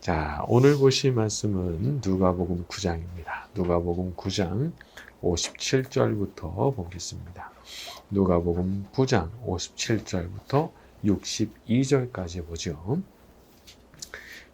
자, 오늘 보실 말씀은 누가복음 9장입니다. 누가복음 9장 57절부터 보겠습니다. 누가복음 9장 57절부터 62절까지 보죠.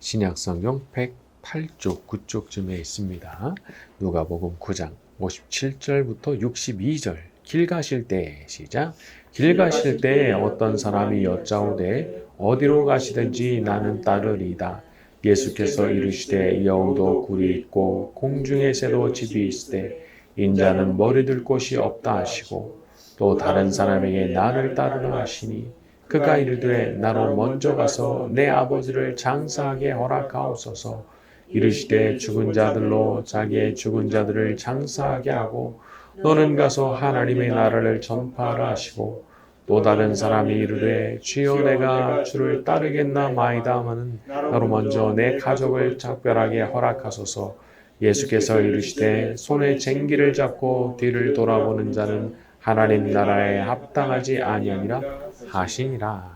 신약성경 108쪽, 9쪽쯤에 있습니다. 누가복음 9장 57절부터 62절. 길 가실 때 시작. 길 가실 때 어떤 사람이 여짜오되 어디로 가시든지 나는 따르리이다. 예수께서 이르시되 여우도 굴이 있고 공중의 새도 집이 있으되 인자는 머리둘 곳이 없다 하시고 또 다른 사람에게 나를 따르라 하시니 그가 이르되 나로 먼저 가서 내 아버지를 장사하게 허락하옵소서. 이르시되 죽은 자들로 자기의 죽은 자들을 장사하게 하고 너는 가서 하나님의 나라를 전파하라 하시고 또 다른 사람이 이르되 주여 내가 주를 따르겠나마이다 하면은 나로 먼저 내 가족을 작별하게 허락하소서. 예수께서 이르시되 손에 쟁기를 잡고 뒤를 돌아보는 자는 하나님 나라에 합당하지 아니하니라 하시니라.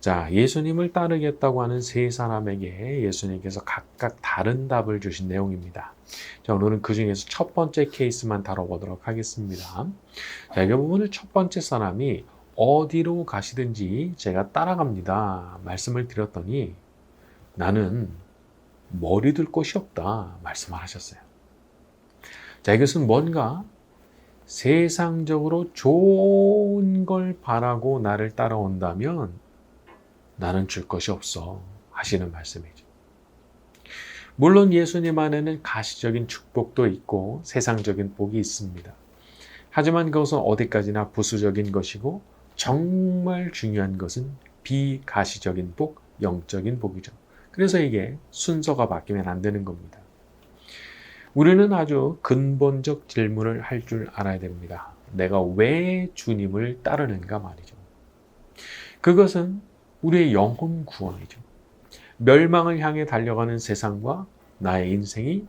자, 예수님을 따르겠다고 하는 세 사람에게 예수님께서 각각 다른 답을 주신 내용입니다. 자, 오늘은 그 중에서 첫 번째 케이스만 다뤄보도록 하겠습니다. 자, 이 부분을 첫 번째 사람이 어디로 가시든지 제가 따라갑니다. 말씀을 드렸더니 나는 머리 둘 곳이 없다. 말씀을 하셨어요. 자, 이것은 뭔가 세상적으로 좋은 걸 바라고 나를 따라온다면 나는 줄 것이 없어 하시는 말씀이죠. 물론 예수님 안에는 가시적인 축복도 있고 세상적인 복이 있습니다. 하지만 그것은 어디까지나 부수적인 것이고 정말 중요한 것은 비가시적인 복, 영적인 복이죠. 그래서 이게 순서가 바뀌면 안 되는 겁니다. 우리는 아주 근본적 질문을 할 줄 알아야 됩니다. 내가 왜 주님을 따르는가 말이죠. 그것은 우리의 영혼 구원이죠. 멸망을 향해 달려가는 세상과 나의 인생이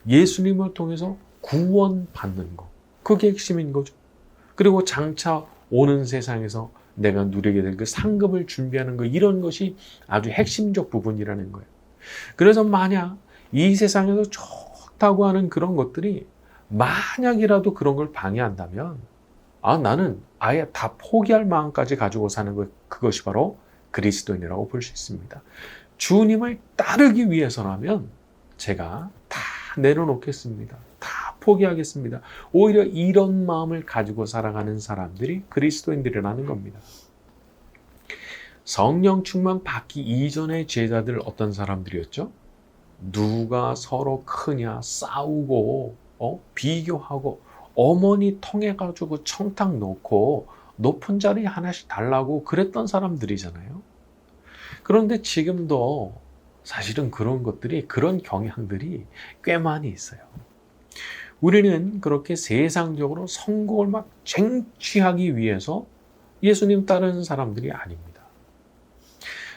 예수님을 통해서 구원받는 것. 그게 핵심인 거죠. 그리고 장차 오는 세상에서 내가 누리게 될 그 상급을 준비하는 것, 이런 것이 아주 핵심적 부분이라는 거예요. 그래서 만약 이 세상에서 좋다고 하는 그런 것들이 만약이라도 그런 걸 방해한다면 나는 아예 다 포기할 마음까지 가지고 사는 것, 그것이 바로 그리스도인이라고 볼 수 있습니다. 주님을 따르기 위해서라면 제가 다 내려놓겠습니다. 다 포기하겠습니다. 오히려 이런 마음을 가지고 살아가는 사람들이 그리스도인들이라는 겁니다. 성령 충만 받기 이전의 제자들 어떤 사람들이었죠? 누가 서로 크냐 싸우고 비교하고 어머니 통해가지고 청탁 놓고 높은 자리 하나씩 달라고 그랬던 사람들이잖아요. 그런데 지금도 사실은 그런 것들이, 그런 경향들이 꽤 많이 있어요. 우리는 그렇게 세상적으로 성공을 막 쟁취하기 위해서 예수님 따르는 사람들이 아닙니다.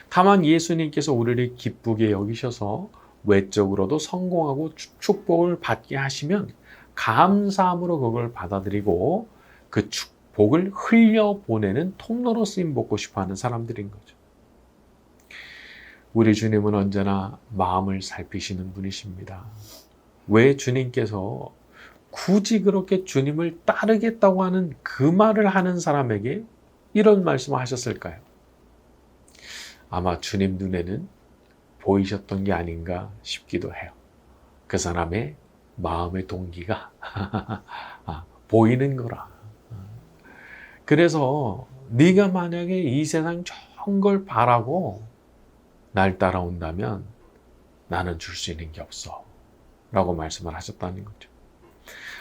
다만 예수님께서 우리를 기쁘게 여기셔서 외적으로도 성공하고 축복을 받게 하시면 감사함으로 그걸 받아들이고 그 복을 흘려보내는 통로로 쓰임받고 싶어하는 사람들인 거죠. 우리 주님은 언제나 마음을 살피시는 분이십니다. 왜 주님께서 굳이 그렇게 주님을 따르겠다고 하는 그 말을 하는 사람에게 이런 말씀을 하셨을까요? 아마 주님 눈에는 보이셨던 게 아닌가 싶기도 해요. 그 사람의 마음의 동기가 보이는 거라. 그래서 네가 만약에 이 세상 좋은 걸 바라고 날 따라온다면 나는 줄 수 있는 게 없어 라고 말씀을 하셨다는 거죠.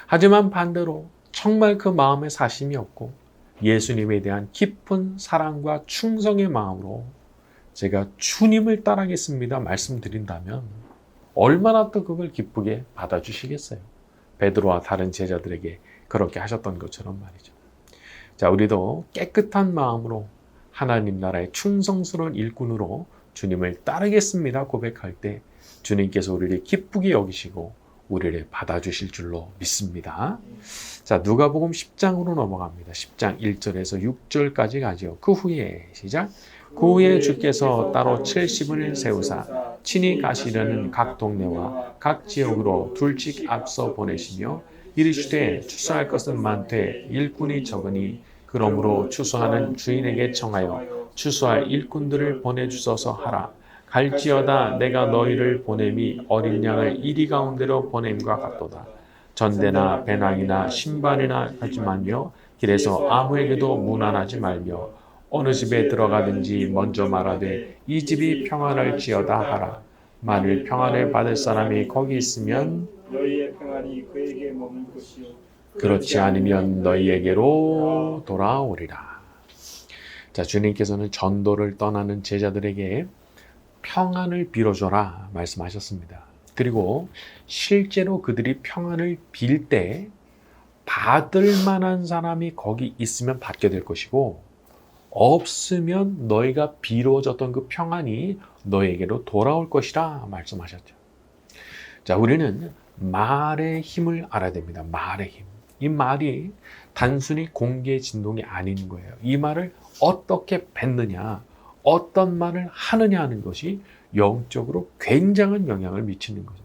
하지만 반대로 정말 그 마음에 사심이 없고 예수님에 대한 깊은 사랑과 충성의 마음으로 제가 주님을 따르겠습니다 말씀드린다면 얼마나 또 그걸 기쁘게 받아주시겠어요. 베드로와 다른 제자들에게 그렇게 하셨던 것처럼 말이죠. 자, 우리도 깨끗한 마음으로 하나님 나라의 충성스러운 일꾼으로 주님을 따르겠습니다 고백할 때 주님께서 우리를 기쁘게 여기시고 우리를 받아주실 줄로 믿습니다. 자, 누가복음 10장으로 넘어갑니다. 10장 1절에서 6절까지 가죠. 그 후에 시작. 그 후에 주께서 따로 70을 세우사 친히 가시려는 각 동네와 각 지역으로 둘씩 앞서 보내시며 이르시되 추수할 것은 많되 일꾼이 적으니 그러므로 추수하는 주인에게 청하여 추수할 일꾼들을 보내주소서 하라. 갈지어다 내가 너희를 보냄이 어린 양을 이리 가운데로 보냄과 같도다. 전대나 배낭이나 신발이나 하지 말며 길에서 아무에게도 문안하지 말며 어느 집에 들어가든지 먼저 말하되 이 집이 평안할지어다 하라. 만일 평안을 받을 사람이 거기 있으면 너희의 평안이 그에게 머물 것이요 그렇지 않으면 너희에게로 돌아오리라. 자, 주님께서는 전도를 떠나는 제자들에게 평안을 빌어줘라 말씀하셨습니다. 그리고 실제로 그들이 평안을 빌 때 받을 만한 사람이 거기 있으면 받게 될 것이고 없으면 너희가 빌어줬던 그 평안이 너에게로 돌아올 것이라 말씀하셨죠. 자, 우리는 말의 힘을 알아야 됩니다. 말의 힘. 이 말이 단순히 공기의 진동이 아닌 거예요. 이 말을 어떻게 뱉느냐, 어떤 말을 하느냐 하는 것이 영적으로 굉장한 영향을 미치는 거죠.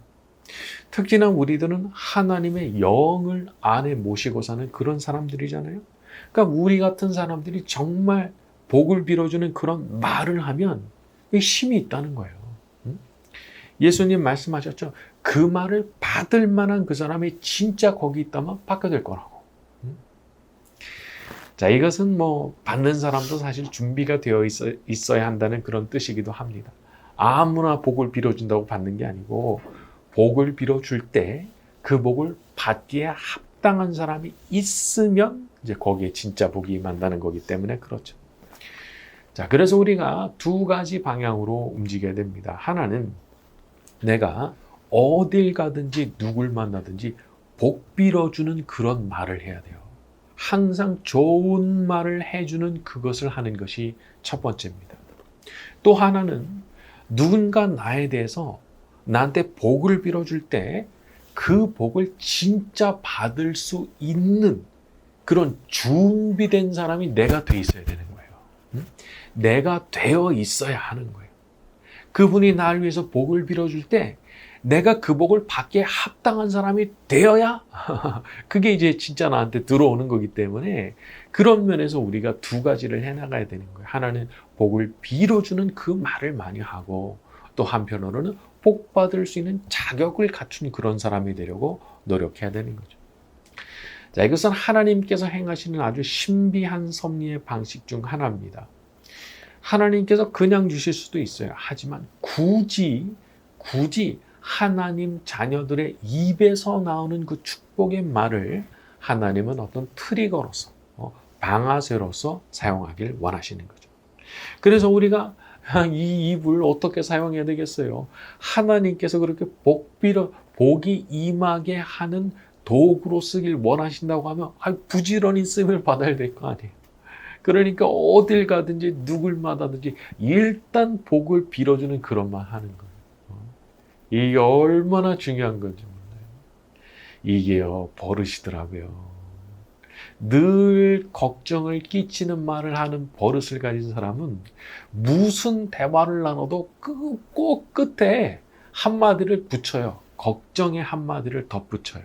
특히나 우리들은 하나님의 영을 안에 모시고 사는 그런 사람들이잖아요. 그러니까 우리 같은 사람들이 정말 복을 빌어주는 그런 말을 하면 힘이 있다는 거예요. 예수님 말씀하셨죠. 그 말을 받을 만한 그 사람이 진짜 거기 있다면 받게 될 거라고. 자, 이것은 뭐 받는 사람도 사실 준비가 되어 있어야 한다는 그런 뜻이기도 합니다. 아무나 복을 빌어준다고 받는 게 아니고 복을 빌어줄 때 그 복을 받기에 합당한 사람이 있으면 이제 거기에 진짜 복이 임한다는 거기 때문에 그렇죠. 자, 그래서 우리가 두 가지 방향으로 움직여야 됩니다. 하나는 내가 어딜 가든지 누굴 만나든지 복 빌어주는 그런 말을 해야 돼요. 항상 좋은 말을 해주는 그것을 하는 것이 첫 번째입니다. 또 하나는 누군가 나에 대해서 나한테 복을 빌어줄 때 그 복을 진짜 받을 수 있는 그런 준비된 사람이 내가 돼 있어야 되는 거예요. 내가 되어 있어야 하는 거예요. 그분이 나를 위해서 복을 빌어줄 때 내가 그 복을 받기에 합당한 사람이 되어야 그게 이제 진짜 나한테 들어오는 거기 때문에 그런 면에서 우리가 두 가지를 해나가야 되는 거예요. 하나는 복을 빌어주는 그 말을 많이 하고 또 한편으로는 복 받을 수 있는 자격을 갖춘 그런 사람이 되려고 노력해야 되는 거죠. 자, 이것은 하나님께서 행하시는 아주 신비한 섭리의 방식 중 하나입니다. 하나님께서 그냥 주실 수도 있어요. 하지만 굳이 하나님 자녀들의 입에서 나오는 그 축복의 말을 하나님은 어떤 트리거로서, 방아쇠로서 사용하길 원하시는 거죠. 그래서 우리가 이 입을 어떻게 사용해야 되겠어요? 하나님께서 그렇게 복이 임하게 하는 도구로 쓰길 원하신다고 하면 부지런히 쓰임을 받아야 될 거 아니에요. 그러니까 어딜 가든지 누굴 만나든지 일단 복을 빌어주는 그런 말 하는 거예요. 이게 얼마나 중요한 건지 몰라요. 이게요, 버릇이더라고요. 늘 걱정을 끼치는 말을 하는 버릇을 가진 사람은 무슨 대화를 나눠도 꼭 끝에 한마디를 붙여요. 걱정의 한마디를 덧붙여요.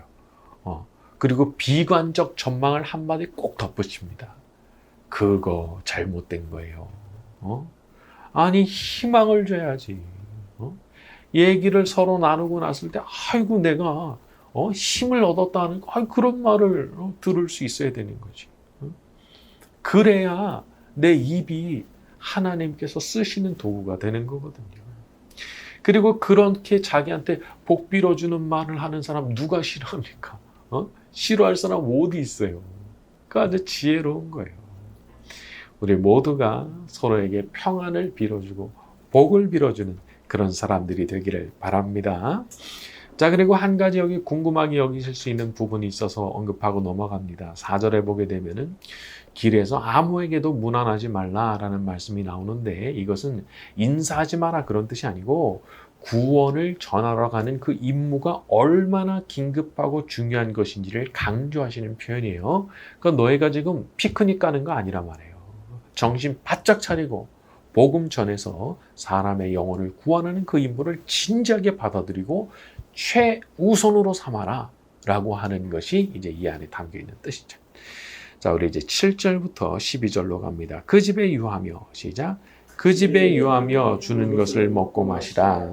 그리고 비관적 전망을 한마디 꼭 덧붙입니다. 그거 잘못된 거예요. 아니, 희망을 줘야지. 얘기를 서로 나누고 났을 때, 아이고, 내가 힘을 얻었다는 그런 말을 들을 수 있어야 되는 거지. 그래야 내 입이 하나님께서 쓰시는 도구가 되는 거거든요. 그리고 그렇게 자기한테 복 빌어주는 말을 하는 사람 누가 싫어합니까? 싫어할 사람 어디 있어요? 그 아주 지혜로운 거예요. 우리 모두가 서로에게 평안을 빌어주고 복을 빌어주는 그런 사람들이 되기를 바랍니다. 자, 그리고 한 가지 여기 궁금하게 여기실 수 있는 부분이 있어서 언급하고 넘어갑니다. 4절에 보게 되면은 길에서 아무에게도 문안하지 말라라는 말씀이 나오는데 이것은 인사하지 마라 그런 뜻이 아니고 구원을 전하러 가는 그 임무가 얼마나 긴급하고 중요한 것인지를 강조하시는 표현이에요. 그러니까 너희가 지금 피크닉 가는 거 아니란 말이에요. 정신 바짝 차리고 복음 전에서 사람의 영혼을 구원하는 그 임무를 진지하게 받아들이고 최우선으로 삼아라 라고 하는 것이 이제 이 안에 담겨 있는 뜻이죠. 자, 우리 이제 7절부터 12절로 갑니다. 그 집에 유하며, 시작. 그 집에 유하며 주는 것을 먹고 마시라.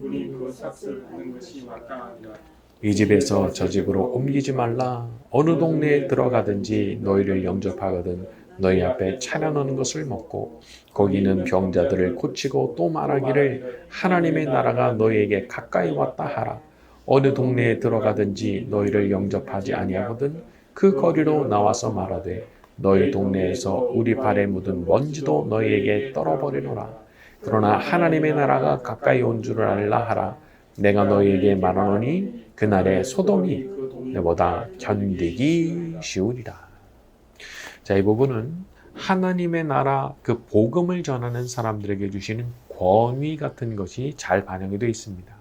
우리 그 삭슬 하는 것이 마땅하니라. 이 집에서 저 집으로 옮기지 말라. 어느 동네에 들어가든지 너희를 영접하거든 너희 앞에 차려놓은 것을 먹고 거기는 병자들을 고치고 또 말하기를 하나님의 나라가 너희에게 가까이 왔다 하라. 어느 동네에 들어가든지 너희를 영접하지 아니하거든 그 거리로 나와서 말하되 너희 동네에서 우리 발에 묻은 먼지도 너희에게 떨어버리노라. 그러나 하나님의 나라가 가까이 온 줄을 알라 하라. 내가 너희에게 말하노니 그날에 소돔이 너보다 견디기 쉬우리라. 자, 이 부분은 하나님의 나라 그 복음을 전하는 사람들에게 주시는 권위 같은 것이 잘 반영이 되어 있습니다.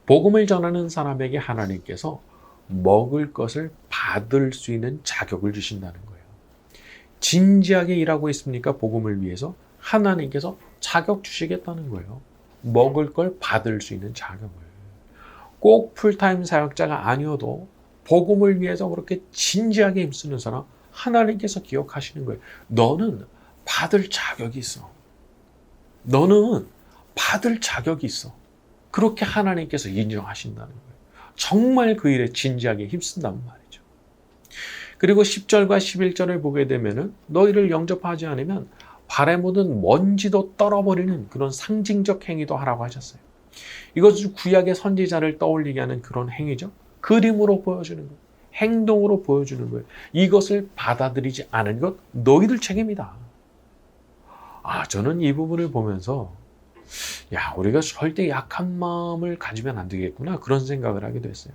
복음을 전하는 사람에게 하나님께서 먹을 것을 받을 수 있는 자격을 주신다는 거예요. 진지하게 일하고 있습니까? 복음을 위해서 하나님께서 자격 주시겠다는 거예요. 먹을 걸 받을 수 있는 자격을. 꼭 풀타임 사역자가 아니어도 복음을 위해서 그렇게 진지하게 힘쓰는 사람 하나님께서 기억하시는 거예요. 너는 받을 자격이 있어. 너는 받을 자격이 있어. 그렇게 하나님께서 인정하신다는 거예요. 정말 그 일에 진지하게 힘쓴단 말이죠. 그리고 10절과 11절을 보게 되면은 너희를 영접하지 않으면 발에 묻은 먼지도 떨어버리는 그런 상징적 행위도 하라고 하셨어요. 이것은 구약의 선지자를 떠올리게 하는 그런 행위죠. 그림으로 보여주는 거예요. 행동으로 보여주는 거예요. 이것을 받아들이지 않은 것 너희들 책임이다. 저는 이 부분을 보면서 우리가 절대 약한 마음을 가지면 안 되겠구나 그런 생각을 하게 됐어요.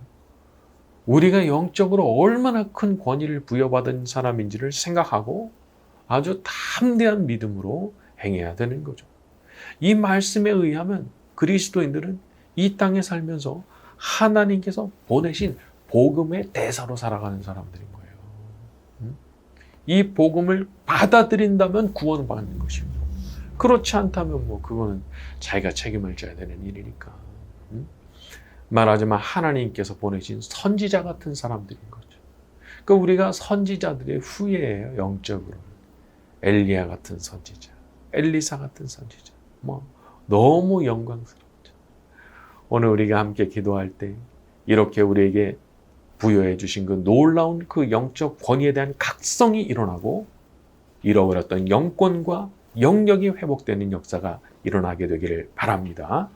우리가 영적으로 얼마나 큰 권위를 부여받은 사람인지를 생각하고 아주 담대한 믿음으로 행해야 되는 거죠. 이 말씀에 의하면 그리스도인들은 이 땅에 살면서 하나님께서 보내신 복음의 대사로 살아가는 사람들인 거예요. 이 복음을 받아들인다면 구원받는 것이고 그렇지 않다면 그거는 자기가 책임을 져야 되는 일이니까. 말하자면 하나님께서 보내신 선지자 같은 사람들인 거죠. 그러니까 우리가 선지자들의 후예예요. 영적으로. 엘리야 같은 선지자, 엘리사 같은 선지자. 너무 영광스럽죠. 오늘 우리가 함께 기도할 때 이렇게 우리에게 부여해 주신 그 놀라운 그 영적 권위에 대한 각성이 일어나고 잃어버렸던 영권과 영역이 회복되는 역사가 일어나게 되기를 바랍니다.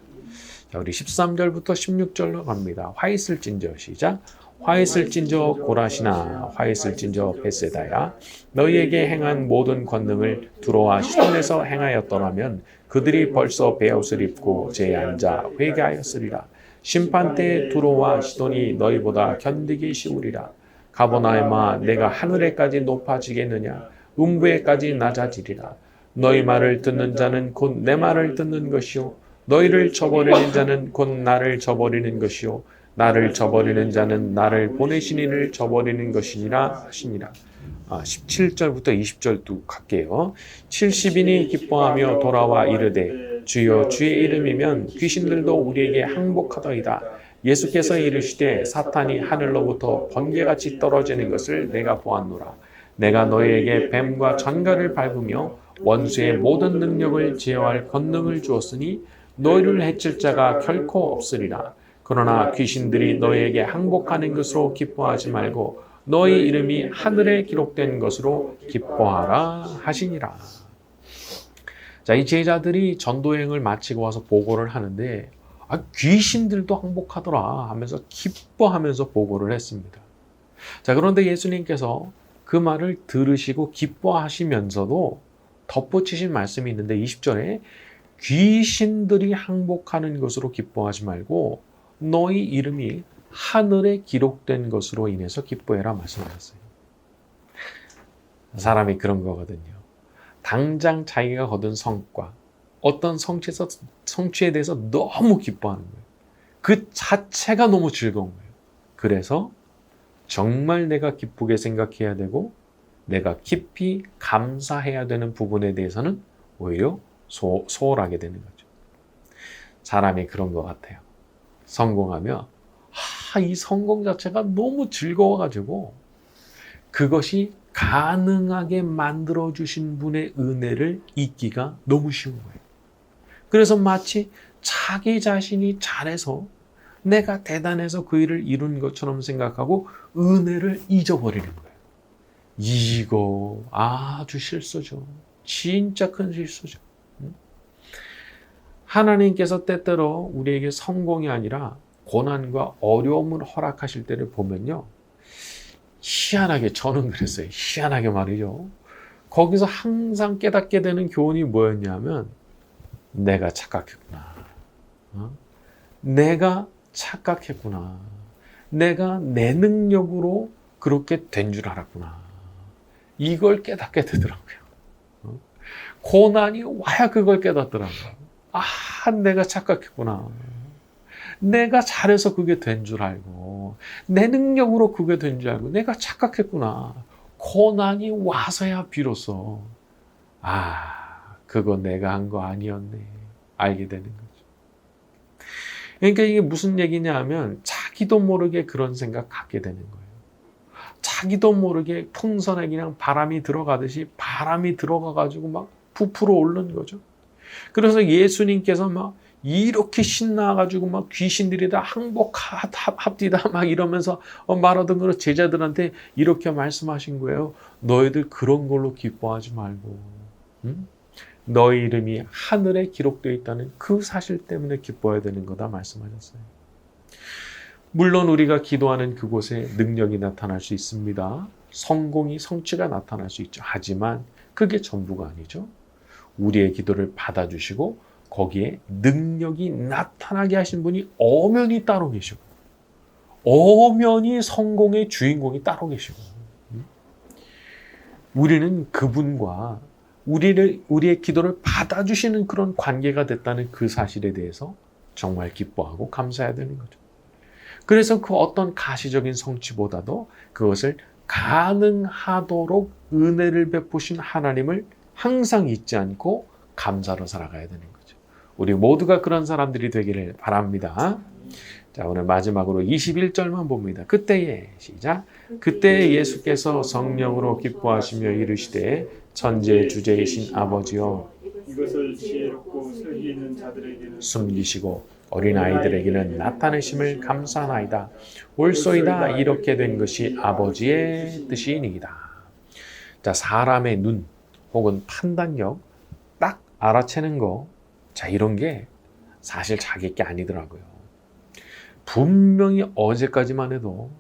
자, 우리 13절부터 16절로 갑니다. 화 있을진저, 시작. 화 있을진저 고라시나, 화 있을진저 베세다야. 너희에게 행한 모든 권능을 두로와 시돈에서 행하였더라면 그들이 벌써 베옷을 입고 제에 앉아 회개하였으리라. 심판 때에 두로와 시돈이 너희보다 견디기 쉬우리라. 가버나움아, 내가 하늘에까지 높아지겠느냐? 음부에까지 낮아지리라. 너희 말을 듣는 자는 곧 내 말을 듣는 것이요 너희를 저버리는 자는 곧 나를 저버리는 것이요 나를 저버리는 자는 나를 보내신 이를 저버리는 것이니라 하시니라. 17절부터 20절도 갈게요. 70인이 기뻐하며 돌아와 이르되 주여 주의 이름이면 귀신들도 우리에게 항복하더이다. 예수께서 이르시되 사탄이 하늘로부터 번개같이 떨어지는 것을 내가 보았노라. 내가 너희에게 뱀과 전갈을 밟으며 원수의 모든 능력을 제어할 권능을 주었으니 너희를 해칠 자가 결코 없으리라. 그러나 귀신들이 너희에게 항복하는 것으로 기뻐하지 말고 너희 이름이 하늘에 기록된 것으로 기뻐하라 하시니라. 자, 이 제자들이 전도여행을 마치고 와서 보고를 하는데 귀신들도 항복하더라 하면서 기뻐하면서 보고를 했습니다. 자, 그런데 예수님께서 그 말을 들으시고 기뻐하시면서도 덧붙이신 말씀이 있는데 20절에 귀신들이 항복하는 것으로 기뻐하지 말고 너희 이름이 하늘에 기록된 것으로 인해서 기뻐해라 말씀하셨어요. 사람이 그런 거거든요. 당장 자기가 거둔 성과, 어떤 성취에 대해서 너무 기뻐하는 거예요. 그 자체가 너무 즐거운 거예요. 그래서 정말 내가 기쁘게 생각해야 되고 내가 깊이 감사해야 되는 부분에 대해서는 오히려 소홀하게 되는 거죠. 사람이 그런 것 같아요. 성공하면 이 성공 자체가 너무 즐거워가지고 그것이 가능하게 만들어주신 분의 은혜를 잊기가 너무 쉬운 거예요. 그래서 마치 자기 자신이 잘해서 내가 대단해서 그 일을 이룬 것처럼 생각하고 은혜를 잊어버리는 거예요. 이거 아주 실수죠. 진짜 큰 실수죠. 하나님께서 때때로 우리에게 성공이 아니라 고난과 어려움을 허락하실 때를 보면요. 희한하게 저는 그랬어요. 희한하게 말이죠. 거기서 항상 깨닫게 되는 교훈이 뭐였냐면 내가 착각했구나. 내가 착각했구나. 내가 내 능력으로 그렇게 된 줄 알았구나. 이걸 깨닫게 되더라고요. 고난이 와야 그걸 깨닫더라고요. 내가 착각했구나. 내가 잘해서 그게 된 줄 알고 내 능력으로 그게 된 줄 알고 내가 착각했구나. 고난이 와서야 비로소 그거 내가 한 거 아니었네. 알게 되는 거죠. 그러니까 이게 무슨 얘기냐 하면 자기도 모르게 그런 생각 갖게 되는 거예요. 자기도 모르게 풍선에 그냥 바람이 들어가듯이 바람이 들어가가지고 막 부풀어 오르는 거죠. 그래서 예수님께서 막 이렇게 신나가지고 막 귀신들이 다 항복합디다 막 이러면서 말하던 거로 제자들한테 이렇게 말씀하신 거예요. 너희들 그런 걸로 기뻐하지 말고 너희 이름이 하늘에 기록되어 있다는 그 사실 때문에 기뻐해야 되는 거다 말씀하셨어요. 물론 우리가 기도하는 그곳에 능력이 나타날 수 있습니다. 성취가 나타날 수 있죠. 하지만 그게 전부가 아니죠. 우리의 기도를 받아주시고 거기에 능력이 나타나게 하신 분이 엄연히 따로 계시고 엄연히 성공의 주인공이 따로 계시고 우리는 그분과 우리의 기도를 받아주시는 그런 관계가 됐다는 그 사실에 대해서 정말 기뻐하고 감사해야 되는 거죠. 그래서 그 어떤 가시적인 성취보다도 그것을 가능하도록 은혜를 베푸신 하나님을 항상 잊지 않고 감사로 살아가야 되는 거죠. 우리 모두가 그런 사람들이 되기를 바랍니다. 자, 오늘 마지막으로 21절만 봅니다. 그때에 시작. 그때 예수께서 성령으로 기뻐하시며 이르시되 천지의 주제이신 아버지여 이것을 지혜롭고 슬기 있는 자들에게는 숨기시고 어린아이들에게는 나타내심을 감사하나이다. 옳소이다. 이렇게 된 것이 아버지의 뜻이니이다. 자, 사람의 눈 혹은 판단력 딱 알아채는 거, 자, 이런 게 사실 자기 게 아니더라고요. 분명히 어제까지만 해도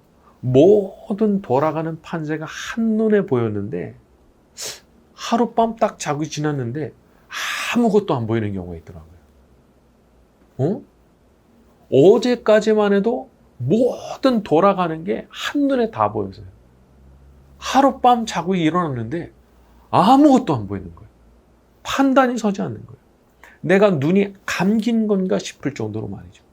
모든 돌아가는 판세가 한눈에 보였는데 하룻밤 딱 자고 지났는데 아무것도 안 보이는 경우가 있더라고요. 어제까지만 해도 모든 돌아가는 게 한눈에 다 보였어요. 하룻밤 자고 일어났는데 아무것도 안 보이는 거예요. 판단이 서지 않는 거예요. 내가 눈이 감긴 건가 싶을 정도로 말이죠.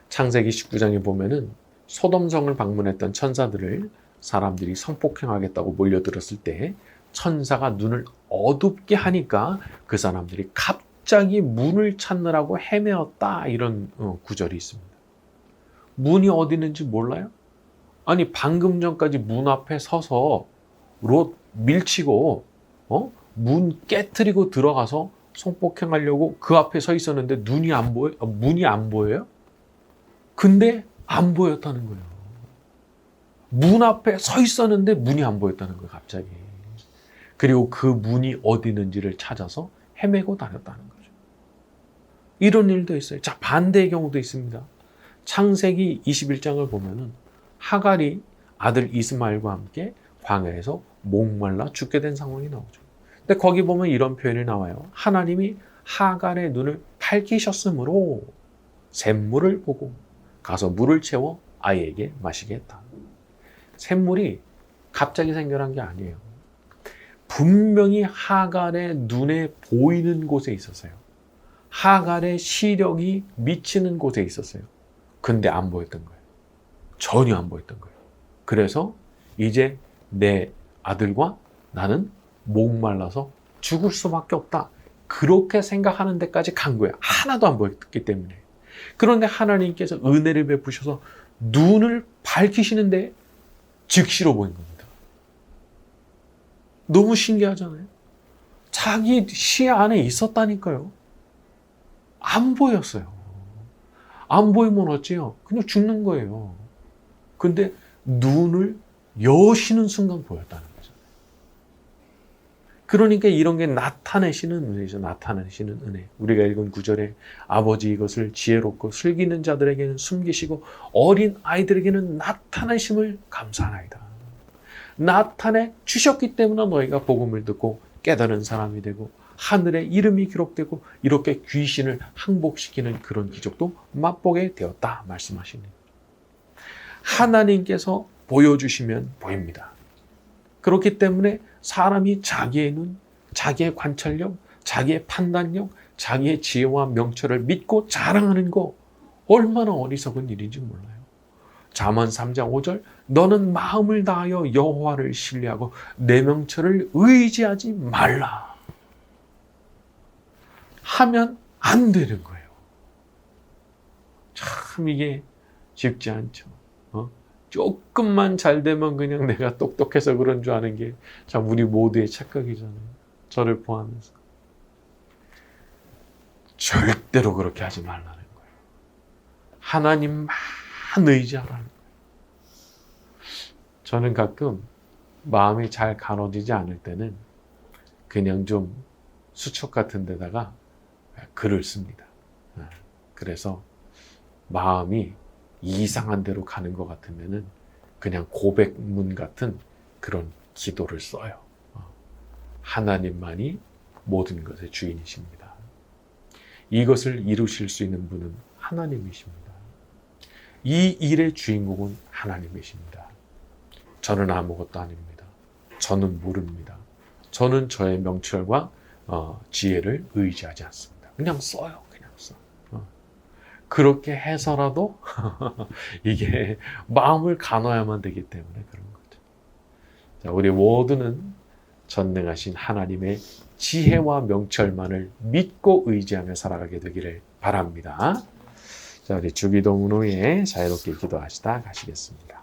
창세기 19장에 보면은 소돔성을 방문했던 천사들을 사람들이 성폭행하겠다고 몰려들었을 때 천사가 눈을 어둡게 하니까 그 사람들이 갑자기 문을 찾느라고 헤매었다, 이런 구절이 있습니다. 문이 어디 있는지 몰라요? 아니, 방금 전까지 문 앞에 서서 롯 밀치고 문 깨트리고 들어가서 성폭행하려고 그 앞에 서 있었는데 문이 안 보여요? 근데 안 보였다는 거예요. 문 앞에 서 있었는데 문이 안 보였다는 거예요, 갑자기. 그리고 그 문이 어디 있는지를 찾아서 헤매고 다녔다는 거죠. 이런 일도 있어요. 자, 반대의 경우도 있습니다. 창세기 21장을 보면은 하갈이 아들 이스마엘과 함께 광야에서 목말라 죽게 된 상황이 나오죠. 근데 거기 보면 이런 표현이 나와요. 하나님이 하갈의 눈을 밝히셨으므로 샘물을 보고 가서 물을 채워 아이에게 마시게 했다. 샘물이 갑자기 생겨난 게 아니에요. 분명히 하갈의 눈에 보이는 곳에 있었어요. 하갈의 시력이 미치는 곳에 있었어요. 근데 안 보였던 거예요. 전혀 안 보였던 거예요. 그래서 이제 내 아들과 나는 목말라서 죽을 수밖에 없다. 그렇게 생각하는 데까지 간 거야. 하나도 안 보였기 때문에. 그런데 하나님께서 은혜를 베푸셔서 눈을 밝히시는데 즉시로 보인 겁니다. 너무 신기하잖아요. 자기 시야 안에 있었다니까요. 안 보였어요. 안 보이면 어째요? 그냥 죽는 거예요. 근데 눈을 여시는 순간 보였다는 거죠. 그러니까 이런 게 나타내시는 은혜죠. 나타내시는 은혜. 우리가 읽은 9절에 아버지 이것을 지혜롭고 슬기는 자들에게는 숨기시고 어린 아이들에게는 나타내심을 감사하나이다. 나타내 주셨기 때문에 너희가 복음을 듣고 깨달은 사람이 되고 하늘에 이름이 기록되고 이렇게 귀신을 항복시키는 그런 기적도 맛보게 되었다 말씀하시네요. 하나님께서 보여주시면 보입니다. 그렇기 때문에 사람이 자기의 눈, 자기의 관찰력, 자기의 판단력, 자기의 지혜와 명철을 믿고 자랑하는 거 얼마나 어리석은 일인지 몰라요. 잠언 3장 5절 너는 마음을 다하여 여호와를 신뢰하고 내 명철을 의지하지 말라. 하면 안 되는 거예요. 참 이게 쉽지 않죠. 조금만 잘 되면 그냥 내가 똑똑해서 그런 줄 아는 게 참 우리 모두의 착각이잖아요. 저를 포함해서. 절대로 그렇게 하지 말라는 거예요. 하나님만 의지하라는 거예요. 저는 가끔 마음이 잘 가눠지지 않을 때는 그냥 좀 수첩 같은 데다가 글을 씁니다. 그래서 마음이 이상한 데로 가는 것 같으면은 그냥 고백문 같은 그런 기도를 써요. 하나님만이 모든 것의 주인이십니다. 이것을 이루실 수 있는 분은 하나님이십니다. 이 일의 주인공은 하나님이십니다. 저는 아무것도 아닙니다. 저는 모릅니다. 저는 저의 명철과 지혜를 의지하지 않습니다. 그냥 써요. 그냥 써. 그렇게 해서라도 이게 마음을 가눠야만 되기 때문에 그런 거죠. 자, 우리 모두는 전능하신 하나님의 지혜와 명철만을 믿고 의지하며 살아가게 되기를 바랍니다. 자, 우리 주기도문 후에 자유롭게 기도하시다 가시겠습니다.